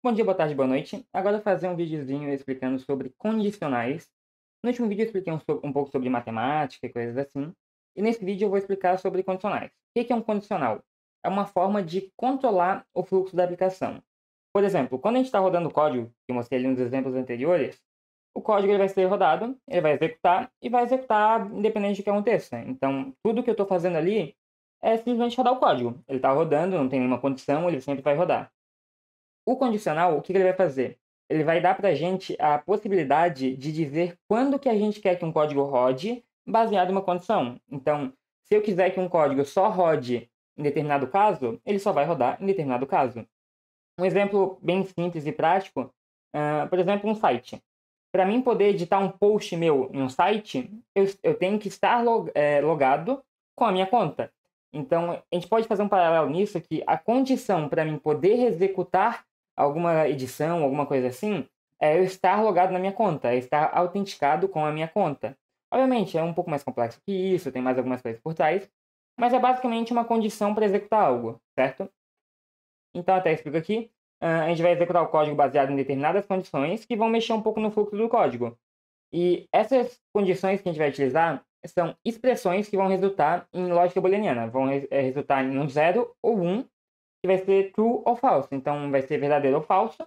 Bom dia, boa tarde, boa noite. Agora eu vou fazer um videozinho explicando sobre condicionais. No último vídeo eu expliquei um pouco sobre matemática e coisas assim. E nesse vídeo eu vou explicar sobre condicionais. O que é um condicional? É uma forma de controlar o fluxo da aplicação. Por exemplo, quando a gente está rodando o código, que eu mostrei ali nos exemplos anteriores, o código ele vai ser rodado, ele vai executar e vai executar independente do que aconteça. Então, tudo que eu estou fazendo ali é simplesmente rodar o código. Ele está rodando, não tem nenhuma condição, ele sempre vai rodar. O condicional, o que ele vai fazer? Ele vai dar para a gente a possibilidade de dizer quando que a gente quer que um código rode baseado em uma condição. Então, se eu quiser que um código só rode em determinado caso, ele só vai rodar em determinado caso. Um exemplo bem simples e prático, por exemplo, um site. Para mim poder editar um post meu em um site, eu tenho que estar logado com a minha conta. Então, a gente pode fazer um paralelo nisso, que a condição para mim poder executar alguma edição, alguma coisa assim, é eu estar logado na minha conta, é estar autenticado com a minha conta. Obviamente, é um pouco mais complexo que isso, tem mais algumas coisas por trás, mas é basicamente uma condição para executar algo, certo? Então, até explico aqui. A gente vai executar o código baseado em determinadas condições que vão mexer um pouco no fluxo do código. E essas condições que a gente vai utilizar são expressões que vão resultar em lógica booleaniana. Vão resultar em um 0 ou 1, que vai ser true ou false. Então, vai ser verdadeiro ou falso.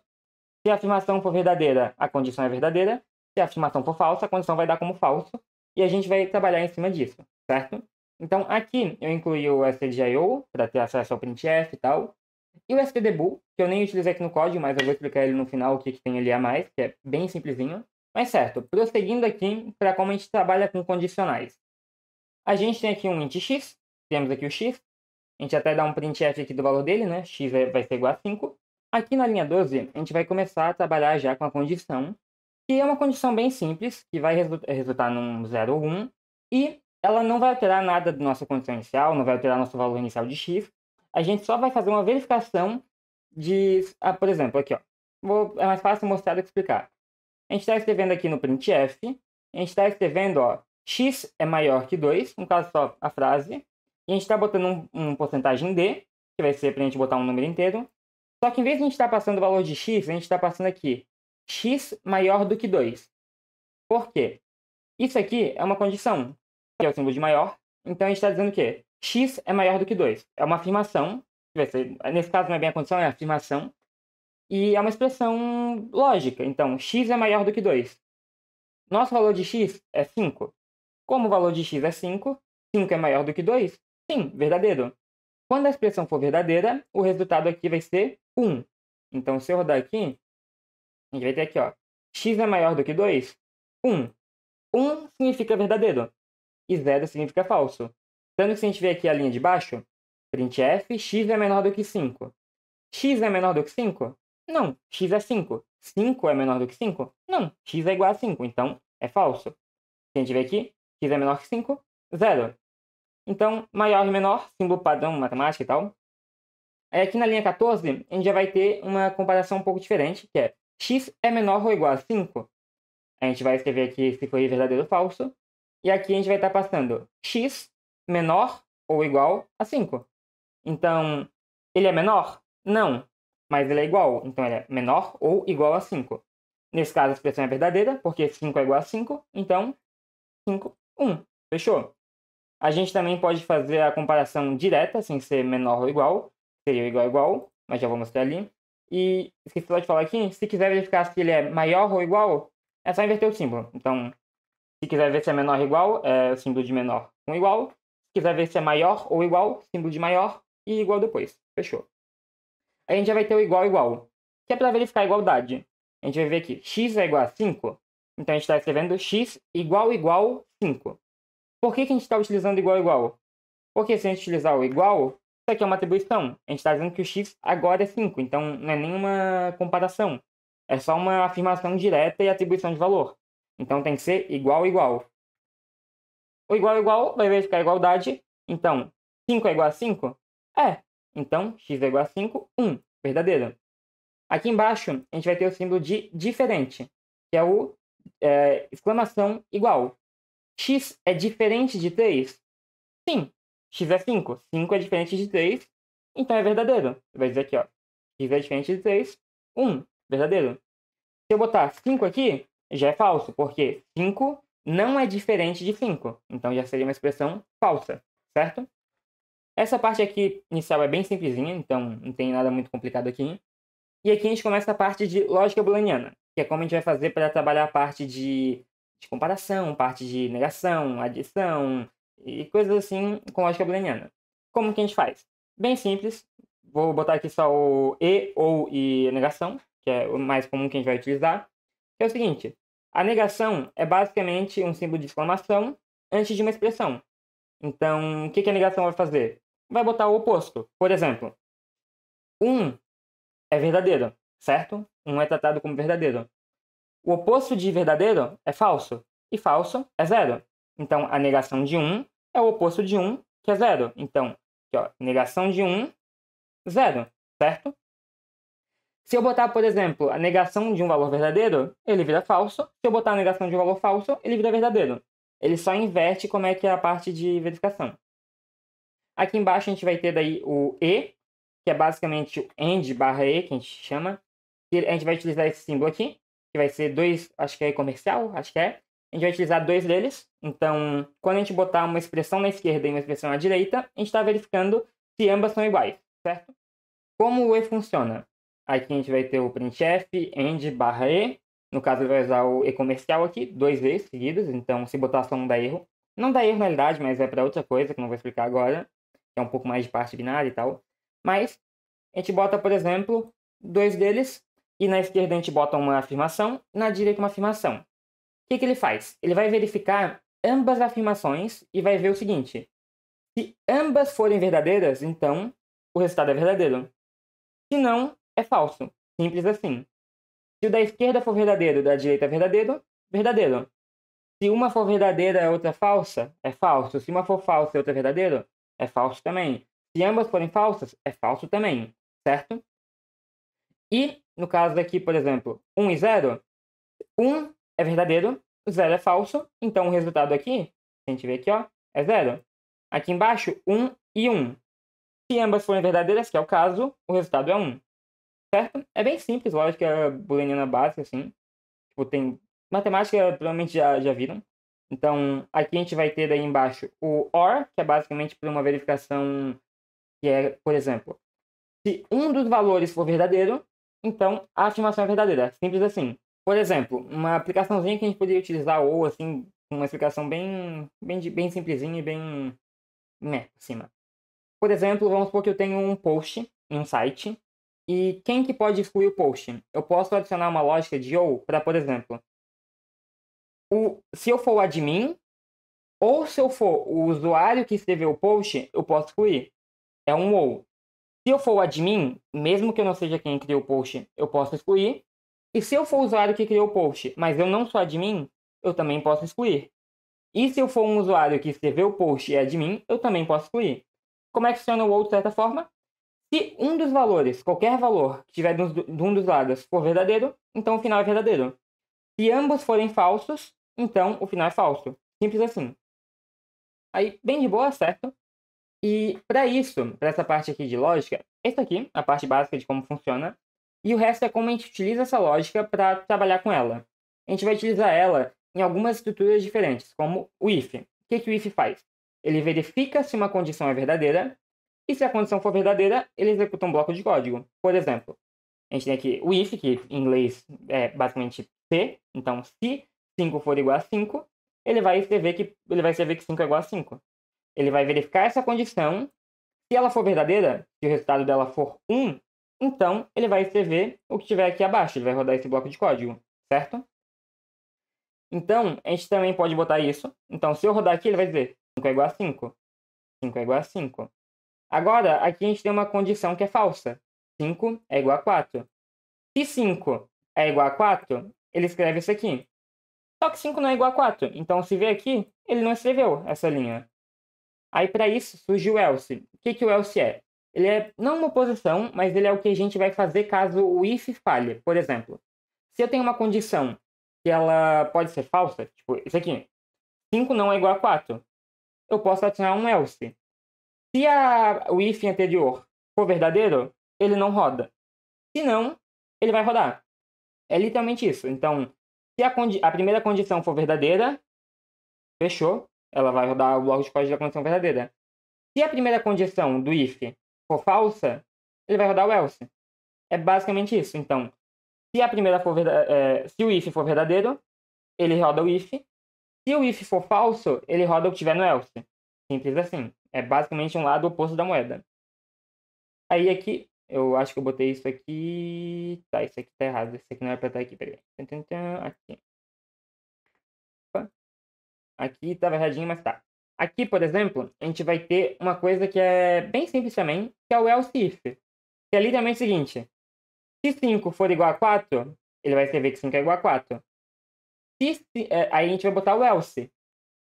Se a afirmação for verdadeira, a condição é verdadeira. Se a afirmação for falsa, a condição vai dar como falso. E a gente vai trabalhar em cima disso, certo? Então, aqui eu incluí o stdio para ter acesso ao printf e tal. E o stdebug, que eu nem utilizei aqui no código, mas eu vou explicar ele no final o que tem ali a mais, que é bem simplesinho. Mas certo, prosseguindo aqui para como a gente trabalha com condicionais. A gente tem aqui um int x, temos aqui o x, a gente até dá um printf aqui do valor dele, né? X vai ser igual a 5. Aqui na linha 12, a gente vai começar a trabalhar já com a condição, que é uma condição bem simples, que vai resultar num 0 ou 1, e ela não vai alterar nada da nossa condição inicial, não vai alterar nosso valor inicial de x. A gente só vai fazer uma verificação de... por exemplo, aqui, ó. É mais fácil mostrar do que explicar. A gente está escrevendo aqui no printf, a gente está escrevendo, ó, x é maior que 2, no caso só a frase, e a gente está botando um porcentagem d, que vai ser para a gente botar um número inteiro. Só que em vez de a gente estar passando o valor de x, a gente está passando aqui x maior do que 2. Por quê? Isso aqui é uma condição, que é o símbolo de maior. Então a gente está dizendo o quê? X é maior do que 2. É uma afirmação, que vai ser, nesse caso não é bem a condição, é a afirmação. E é uma expressão lógica. Então, x é maior do que 2. Nosso valor de x é 5. Como o valor de x é 5, 5 é maior do que 2? Sim, verdadeiro. Quando a expressão for verdadeira, o resultado aqui vai ser 1. Então, se eu rodar aqui, a gente vai ter aqui, ó, x é maior do que 2? 1. 1 significa verdadeiro e 0 significa falso. Tanto que se a gente ver aqui a linha de baixo, printf, x é menor do que 5. X é menor do que 5? Não, x é 5. 5 é menor do que 5? Não, x é igual a 5, então é falso. Se a gente ver aqui, x é menor que 5, 0. Então, maior e menor, símbolo padrão matemática e tal. Aí aqui na linha 14, a gente já vai ter uma comparação um pouco diferente, que é x é menor ou igual a 5. A gente vai escrever aqui se foi verdadeiro ou falso. E aqui a gente vai estar passando x menor ou igual a 5. Então, ele é menor? Não. Mas ele é igual. Então, ele é menor ou igual a 5. Nesse caso, a expressão é verdadeira, porque 5 é igual a 5. Então, 5, 1. Fechou? A gente também pode fazer a comparação direta, sem ser menor ou igual. Seria igual a igual, mas já vou mostrar ali. E esqueci de falar aqui, se quiser verificar se ele é maior ou igual, é só inverter o símbolo. Então, se quiser ver se é menor ou igual, é o símbolo de menor com igual. Se quiser ver se é maior ou igual, símbolo de maior e igual depois. Fechou. Aí a gente já vai ter o igual igual, que é para verificar a igualdade. A gente vai ver aqui, x é igual a 5. Então a gente está escrevendo x igual 5. Por que a gente está utilizando igual igual? Porque se a gente utilizar o igual, isso aqui é uma atribuição. A gente está dizendo que o x agora é 5, então não é nenhuma comparação. É só uma afirmação direta e atribuição de valor. Então tem que ser igual igual. O igual vai verificar a igualdade. Então, 5 é igual a 5? É. Então, x é igual a 5, 1. Verdadeiro. Aqui embaixo, a gente vai ter o símbolo de diferente, que é o exclamação igual. X é diferente de 3? Sim. X é 5. 5 é diferente de 3, então é verdadeiro. Vai dizer aqui, ó. X é diferente de 3, 1, verdadeiro. Se eu botar 5 aqui, já é falso, porque 5 não é diferente de 5. Então já seria uma expressão falsa, certo? Essa parte aqui inicial é bem simplesinha, então não tem nada muito complicado aqui. E aqui a gente começa a parte de lógica booleaniana, que é como a gente vai fazer para trabalhar a parte de comparação, parte de negação, adição e coisas assim com lógica booleaniana. Como que a gente faz? Bem simples. Vou botar aqui só o e, ou e negação, que é o mais comum que a gente vai utilizar. Que é o seguinte, a negação é basicamente um símbolo de exclamação antes de uma expressão. Então, o que a negação vai fazer? Vai botar o oposto. Por exemplo, 1 é verdadeiro, certo? 1 é tratado como verdadeiro. O oposto de verdadeiro é falso. E falso é zero. Então, a negação de 1 é o oposto de 1, que é zero. Então, aqui, ó, negação de 1, zero, certo? Se eu botar, por exemplo, a negação de um valor verdadeiro, ele vira falso. Se eu botar a negação de um valor falso, ele vira verdadeiro. Ele só inverte como é que é a parte de verificação. Aqui embaixo a gente vai ter daí o e, que é basicamente o AND barra e, que a gente chama. E a gente vai utilizar esse símbolo aqui, que vai ser dois, acho que é comercial, acho que é. A gente vai utilizar dois deles. Então, quando a gente botar uma expressão na esquerda e uma expressão à direita, a gente está verificando se ambas são iguais, certo? Como o e funciona? Aqui a gente vai ter o printf, AND barra e. No caso, ele vai usar o e comercial aqui, dois e's seguidos. Então, se botar só um dá erro. Não dá erro na realidade, mas é para outra coisa, que eu não vou explicar agora. Que é um pouco mais de parte binária e tal. Mas, a gente bota, por exemplo, dois deles. E na esquerda a gente bota uma afirmação, na direita uma afirmação. O que ele faz? Ele vai verificar ambas as afirmações e vai ver o seguinte. Se ambas forem verdadeiras, então o resultado é verdadeiro. Se não, é falso. Simples assim. Se o da esquerda for verdadeiro e o da direita é verdadeiro, verdadeiro. Se uma for verdadeira e a outra falsa, é falso. Se uma for falsa e a outra é verdadeira, é falso também. Se ambas forem falsas, é falso também. Certo? E, no caso aqui, por exemplo, 1 e 0, 1 é verdadeiro, 0 é falso. Então, o resultado aqui, a gente vê aqui, ó, é 0. Aqui embaixo, 1 e 1. Se ambas forem verdadeiras, que é o caso, o resultado é 1. Certo? É bem simples, lógica booleaniana básica, assim. Tipo, tem matemática, provavelmente já viram. Então, aqui a gente vai ter daí embaixo o OR, que é basicamente para uma verificação que é, por exemplo, se um dos valores for verdadeiro, então a afirmação é verdadeira. Simples assim. Por exemplo, uma aplicaçãozinha que a gente poderia utilizar, ou assim, uma explicação bem simplesinha e bem acima. Por exemplo, vamos supor que eu tenho um post em um site. E quem que pode excluir o post? Eu posso adicionar uma lógica de ou para, por exemplo, se eu for o admin, ou se eu for o usuário que escreveu o post, eu posso excluir. É um ou. Se eu for o admin, mesmo que eu não seja quem criou o post, eu posso excluir. E se eu for o usuário que criou o post, mas eu não sou admin, eu também posso excluir. E se eu for um usuário que escreveu o post e é admin, eu também posso excluir. Como é que funciona o ou de certa forma? Se um dos valores, qualquer valor que tiver de um dos lados for verdadeiro, então o final é verdadeiro. Se ambos forem falsos, então o final é falso. Simples assim. Aí, bem de boa, certo? E para isso, para essa parte aqui de lógica, essa aqui, a parte básica de como funciona, e o resto é como a gente utiliza essa lógica para trabalhar com ela. A gente vai utilizar ela em algumas estruturas diferentes, como o if. O que o if faz? Ele verifica se uma condição é verdadeira, e se a condição for verdadeira, ele executa um bloco de código. Por exemplo, a gente tem aqui o if, que em inglês é basicamente se. Então, se 5 for igual a 5, ele vai escrever que 5 é igual a 5. Ele vai verificar essa condição. Se ela for verdadeira, se o resultado dela for 1, então ele vai escrever o que tiver aqui abaixo. Ele vai rodar esse bloco de código, certo? Então, a gente também pode botar isso. Então, se eu rodar aqui, ele vai dizer 5 é igual a 5. 5 é igual a 5. Agora, aqui a gente tem uma condição que é falsa. 5 é igual a 4. Se 5 é igual a 4, ele escreve isso aqui. Só que 5 não é igual a 4. Então, se vê aqui, ele não escreveu essa linha. Aí, para isso, surge o else. O que o else é? Ele é não uma oposição, mas ele é o que a gente vai fazer caso o if falhe. Por exemplo, se eu tenho uma condição que ela pode ser falsa, tipo isso aqui, 5 não é igual a 4, eu posso adicionar um else. Se o if anterior for verdadeiro, ele não roda. Se não, ele vai rodar. É literalmente isso. Então, se a primeira condição for verdadeira, fechou, ela vai rodar o bloco de código da condição verdadeira. Se a primeira condição do if for falsa, ele vai rodar o else. É basicamente isso. Então, se a primeira for se o if for verdadeiro, ele roda o if. Se o if for falso, ele roda o que tiver no else. Simples assim. É basicamente um lado oposto da moeda. Aí aqui, eu acho que eu botei isso aqui. Tá, isso aqui tá errado. Isso aqui não era pra estar aqui, peraí. Aqui. Opa. Aqui tava erradinho, mas tá. Aqui, por exemplo, a gente vai ter uma coisa que é bem simples também, que é o else if. Que é literalmente o seguinte. Se 5 for igual a 4, ele vai escrever que 5 é igual a 4. Aí a gente vai botar o else.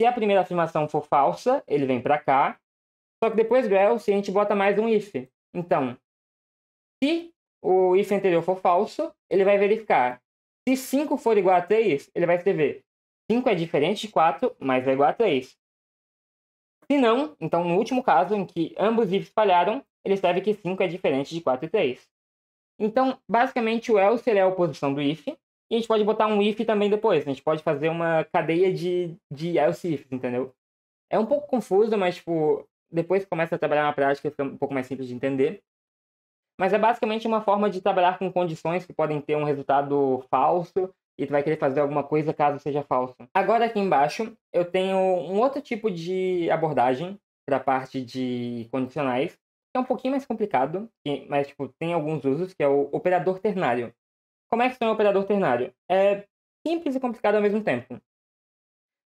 Se a primeira afirmação for falsa, ele vem para cá. Só que depois do else, a gente bota mais um if. Então, se o if anterior for falso, ele vai verificar. Se 5 for igual a 3, ele vai escrever 5 é diferente de 4, mas é igual a 3. Se não, então no último caso, em que ambos ifs falharam, ele escreve que 5 é diferente de 4 e 3. Então, basicamente, o else é a oposição do if. E a gente pode botar um if também depois. A gente pode fazer uma cadeia de else ifs, entendeu? É um pouco confuso, mas, tipo, depois que começa a trabalhar na prática, fica um pouco mais simples de entender. Mas é basicamente uma forma de trabalhar com condições que podem ter um resultado falso e tu vai querer fazer alguma coisa caso seja falso. Agora aqui embaixo eu tenho um outro tipo de abordagem para a parte de condicionais, que é um pouquinho mais complicado, mas tipo, tem alguns usos, que é o operador ternário. Como é que funciona o operador ternário? É simples e complicado ao mesmo tempo.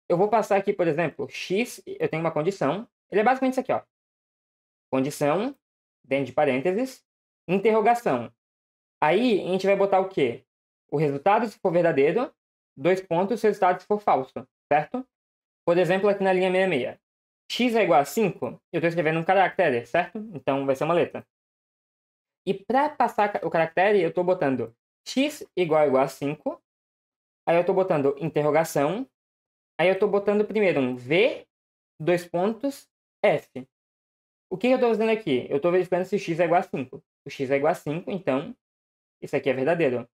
Eu vou passar aqui, por exemplo, x, eu tenho uma condição. Ele é basicamente isso aqui, ó. Condição, dentro de parênteses, interrogação. Aí a gente vai botar o quê? O resultado se for verdadeiro, 2 pontos, o resultado se for falso, certo? Por exemplo, aqui na linha 66. X é igual a 5, eu estou escrevendo um caractere, certo? Então vai ser uma letra. E para passar o caractere, eu estou botando x igual a 5. Aí eu estou botando interrogação. Aí eu estou botando primeiro um V, 2 pontos, F. O que eu estou fazendo aqui? Eu estou verificando se o x é igual a 5. O x é igual a 5, então isso aqui é verdadeiro.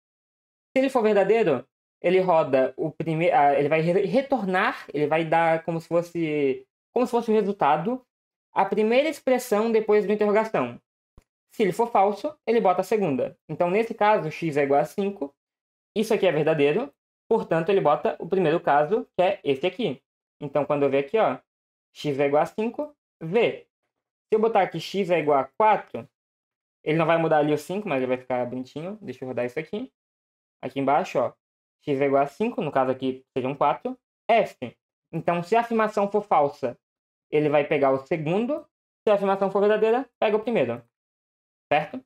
Se ele for verdadeiro, ele roda o primeiro. Ele vai retornar, ele vai dar como se fosse o resultado, a primeira expressão depois da interrogação. Se ele for falso, ele bota a segunda. Então, nesse caso, x é igual a 5. Isso aqui é verdadeiro. Portanto, ele bota o primeiro caso, que é esse aqui. Então, quando eu ver aqui, ó, x é igual a 5, V. Se eu botar aqui x é igual a 4, ele não vai mudar ali o 5, mas ele vai ficar bonitinho. Deixa eu rodar isso aqui. Aqui embaixo, ó, x é igual a 5, no caso aqui seja um 4, F. Então, se a afirmação for falsa, ele vai pegar o segundo. Se a afirmação for verdadeira, pega o primeiro. Certo?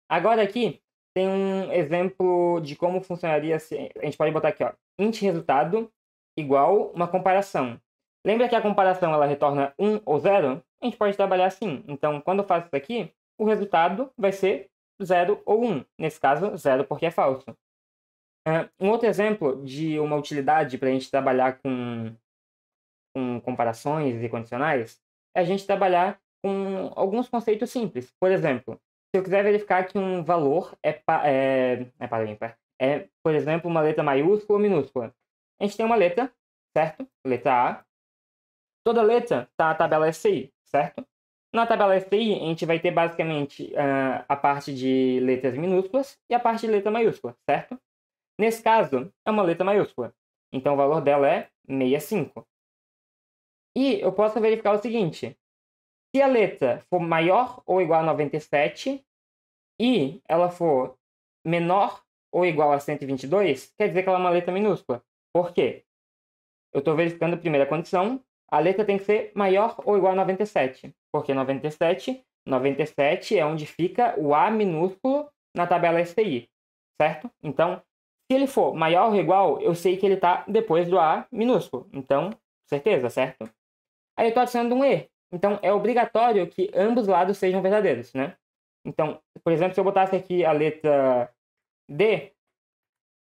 Agora aqui tem um exemplo de como funcionaria se a gente pode botar aqui, ó, int resultado igual uma comparação. Lembra que a comparação ela retorna 1 ou 0? A gente pode trabalhar assim. Então, quando eu faço isso aqui, o resultado vai ser 0 ou 1. Nesse caso, 0 porque é falso. Um outro exemplo de uma utilidade para a gente trabalhar com comparações e condicionais é a gente trabalhar com alguns conceitos simples. Por exemplo, se eu quiser verificar que um valor é par ou ímpar, por exemplo, uma letra maiúscula ou minúscula. A gente tem uma letra, certo? Letra A. Toda letra está na tabela SCI, certo? Na tabela SCI, a gente vai ter basicamente a parte de letras minúsculas e a parte de letra maiúscula, certo? Nesse caso, é uma letra maiúscula. Então, o valor dela é 65. E eu posso verificar o seguinte. Se a letra for maior ou igual a 97 e ela for menor ou igual a 122, quer dizer que ela é uma letra minúscula. Por quê? Eu estou verificando a primeira condição. A letra tem que ser maior ou igual a 97. Porque 97 é onde fica o A minúsculo na tabela STI. Certo? Então, se ele for maior ou igual, eu sei que ele está depois do A minúsculo. Então, certeza, certo? Aí eu estou adicionando um E. Então, é obrigatório que ambos lados sejam verdadeiros, né? Então, por exemplo, se eu botasse aqui a letra D,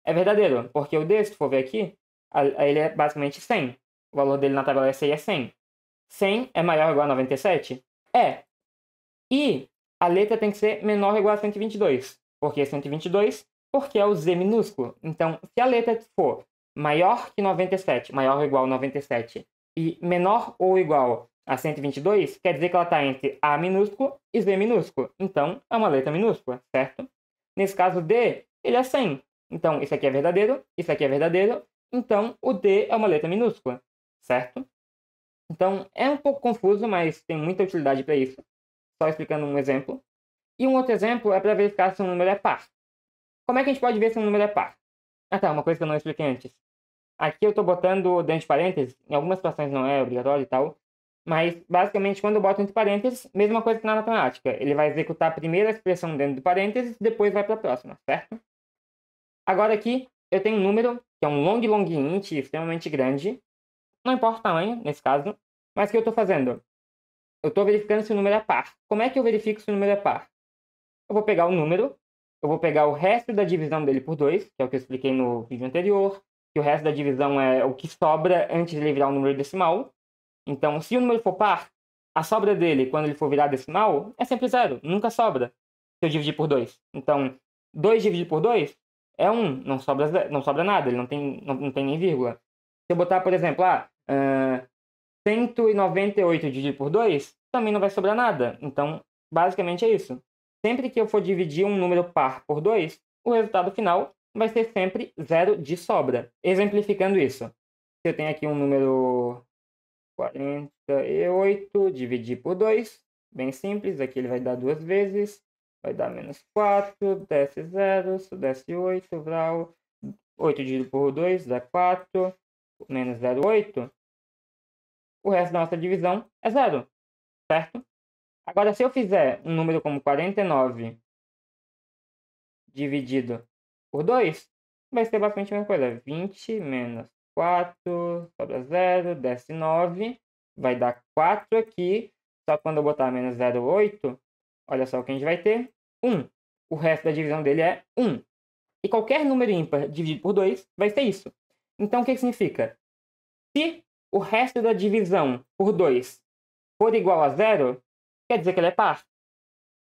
é verdadeiro. Porque o D, se for ver aqui, ele é basicamente 100. O valor dele na tabela SI é 100. 100 é maior ou igual a 97? É. E a letra tem que ser menor ou igual a 122. Por que 122? Porque é o Z minúsculo. Então, se a letra for maior que 97, maior ou igual a 97, e menor ou igual a 122, quer dizer que ela está entre A minúsculo e Z minúsculo. Então, é uma letra minúscula, certo? Nesse caso, D, ele é 100. Então, isso aqui é verdadeiro, isso aqui é verdadeiro. Então, o D é uma letra minúscula, certo? Então, é um pouco confuso, mas tem muita utilidade para isso. Só explicando um exemplo. E um outro exemplo é para verificar se um número é par. Como é que a gente pode ver se um número é par? Ah tá, uma coisa que eu não expliquei antes. Aqui eu estou botando dentro de parênteses, em algumas situações não é obrigatório e tal, mas basicamente quando eu boto entre parênteses, mesma coisa que na matemática. Ele vai executar a primeira expressão dentro do parênteses, depois vai para a próxima, certo? Agora aqui eu tenho um número, que é um long int extremamente grande, não importa o tamanho, nesse caso, mas o que eu estou fazendo? Eu estou verificando se o número é par. Como é que eu verifico se o número é par? Eu vou pegar o número, eu vou pegar o resto da divisão dele por 2, que é o que eu expliquei no vídeo anterior, que o resto da divisão é o que sobra antes de ele virar um número decimal. Então, se o número for par, a sobra dele, quando ele for virar decimal, é sempre zero, nunca sobra, se eu dividir por 2. Então, 2 dividido por 2 é 1, não sobra nada, ele não tem nem vírgula. Se eu botar, por exemplo, 198 dividido por 2, também não vai sobrar nada. Então, basicamente é isso. Sempre que eu for dividir um número par por 2, o resultado final vai ser sempre zero de sobra. Exemplificando isso, se eu tenho aqui um número 48, dividir por 2, bem simples, aqui ele vai dar 2 vezes, vai dar menos 4, desce 0, desce 8, vral, 8 dividido por 2 dá 4, menos 0,8. O resto da nossa divisão é zero, certo? Agora, se eu fizer um número como 49 dividido por 2, vai ser basicamente a mesma coisa. 20 menos 4, sobra 0, desce 9, vai dar 4 aqui. Só que quando eu botar menos 0,8, olha só o que a gente vai ter, 1. O resto da divisão dele é 1. E qualquer número ímpar dividido por 2 vai ser isso. Então, o que significa? Se o resto da divisão por 2 for igual a 0, quer dizer que ele é par.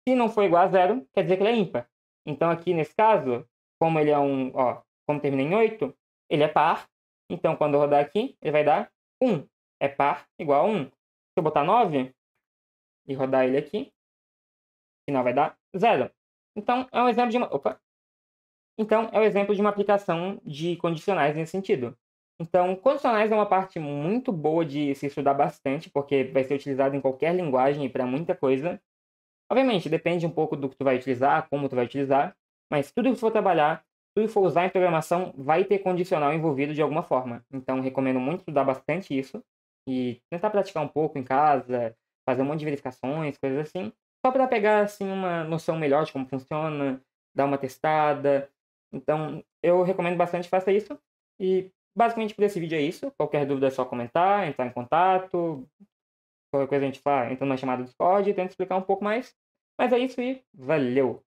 Se não for igual a 0, quer dizer que ele é ímpar. Então, aqui nesse caso, como ele é como termina em 8, ele é par. Então, quando eu rodar aqui, ele vai dar 1. É par igual a 1. Se eu botar 9 e rodar ele aqui, o final vai dar 0. Então, é um exemplo de Então, é um exemplo de uma aplicação de condicionais nesse sentido. Então, condicionais é uma parte muito boa de se estudar bastante, porque vai ser utilizado em qualquer linguagem e para muita coisa. Obviamente, depende um pouco do que tu vai utilizar, como tu vai utilizar, mas tudo que for trabalhar, tudo que for usar em programação, vai ter condicional envolvido de alguma forma. Então, recomendo muito estudar bastante isso e tentar praticar um pouco em casa, fazer um monte de verificações, coisas assim, só para pegar assim uma noção melhor de como funciona, dar uma testada. Então, eu recomendo bastante que faça isso. E basicamente por esse vídeo é isso. Qualquer dúvida é só comentar, entrar em contato. Qualquer coisa a gente fala, entra na chamada do Discord e tenta explicar um pouco mais. Mas é isso e valeu!